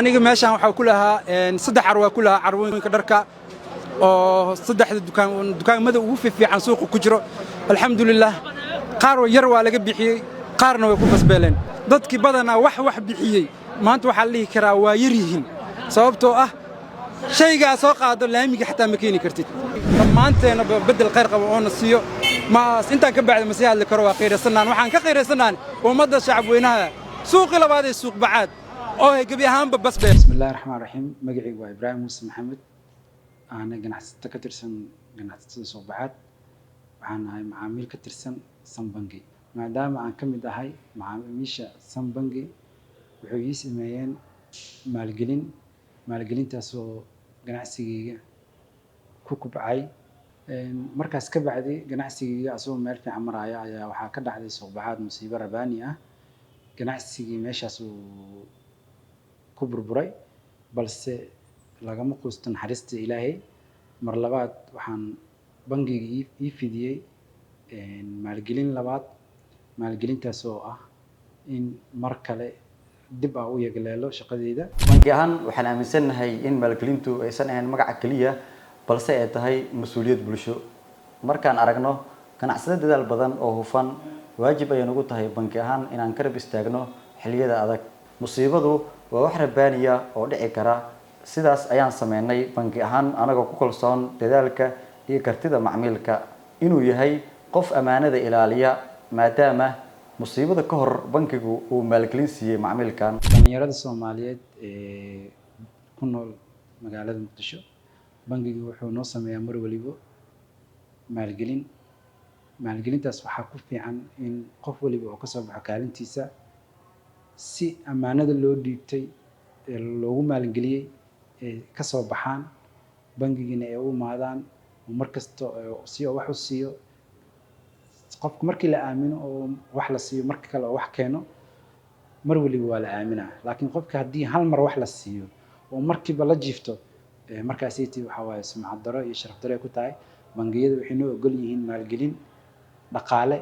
aniga meeshan waxa ku lahaa saddex carwo ku lahaa carwooyinka dharka oo saddexda dukaamada ugu fiican suuqa ku jiro alxamdulillah qaar yar waa laga bixiyay qaarna way ku basbeeleen dadkii badanaa wax bixiyay maanta waxa la dhihi karaa waa yar yihiin sababtoo ah shayga soo qaado laamiga xataa ma keeni kartid maanteena bedel khayr qabo oo nasiyo ma intaan ka bacda masiixa la karo waa qeyrsanaan waxaan ka qeyrsanaan ummadda shacab weynaha suuqi labaad ee suuq bacaad oo ay gabi ahaanba basbeel bismillaahir rahmaanir rahiim magacaygu waa Ibraahim Muuse Maxamed aan ganacsato ka tirsan ganacsatada suuq bacaad waxaan ahay macaamiil ka tirsan Sambangi maadaama aan ka mid ahay macaamiisha Sambangi wuxuu ii sameeyeen maalgelintaas oo ganacsigayga ku kubcay markaas ka bacdi ganacsigayga asoo meel fiican maraya ayaa waxaa ka dhacday suuq bacaad musiibo rabaani ah ganacsigii meeshaas uu ku burburay balse lagama quusto naxariista Ilaahay mar labaad waxaan bangiga ii fidiyay maalgelin labaad maalgelintaas oo ah in mar kale dib u yagleelo shaqadeyda bangi ahaan waxaan aaminsanahay in maalgelintu aysan ahayn magac kaliya balse ay tahay mas'uuliyad bulsho markaan aragno ganacsatada dadaal badan oo hufan waajib ay nagu tahay bangi ahaan inaan ka rab istaagno xilliyada adag musiibadu waa wax rabaaniya oo dhici kara sidaas ayaan sameynay bangi ahaan anaga ku kalsoon dadaalka iyo kartida macmiilka inuu yahay qof amaanada ilaaliya maadaama musiibada ka hor bankigu uu maalgelin siiyay macmiilkan dhalinyarada Soomaaliyeed ee ku nool magaalada Muqdisho bangigu wuxuu noo sameeyaa mar waliba maalgelintaas waxaa ku fiican in qof waliba oo ka soo baxo kaalintiisa si amaanada loo dhiibtay ee loogu maalgeliyay ee ka soo baxaan bangigina ay u maadaan markasto si wax u siiyo qofku markii la aamino oo wax la siiyo marka kale oo wax keeno mar waliba waa la aaminaa laakiin qofka haddii hal mar wax la siiyo oo markiiba la jiifto markaas ay waxa waaye sumcad daro iyo sharaf daro ku tahay bangiyada waxay noo ogol yihiin maalgelin dhaqaale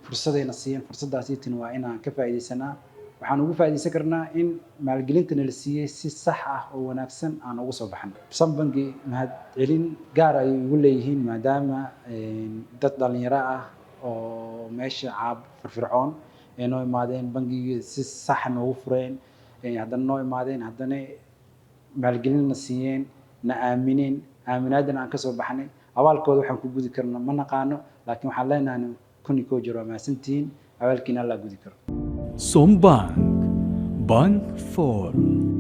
fursadayna siiyeen fursadaasina waa inaan ka faa'iideysanaa waxaan ugu faa'iideysan karnaa in maalgelinta la siiyay si sax ah oo wanaagsan aan ugu soo baxno Sambangi mahad celin gaar ah ay ugu leeyihiin maadaama dad dhalinyaro ah oo meesha caab firfircoon ee noo imaadeen bangiga si sax ah noogu fureen haddana noo imaadeen haddana maalgelinna siiyeen na aamineen aaminaadana aan ka soo baxnay abaalkooda waxaan ku gudi karnaa ma naqaano laakiin waxaan leenahay kun iyo jiro maasantiin abaalkiina la gudi karo Sombank Bank for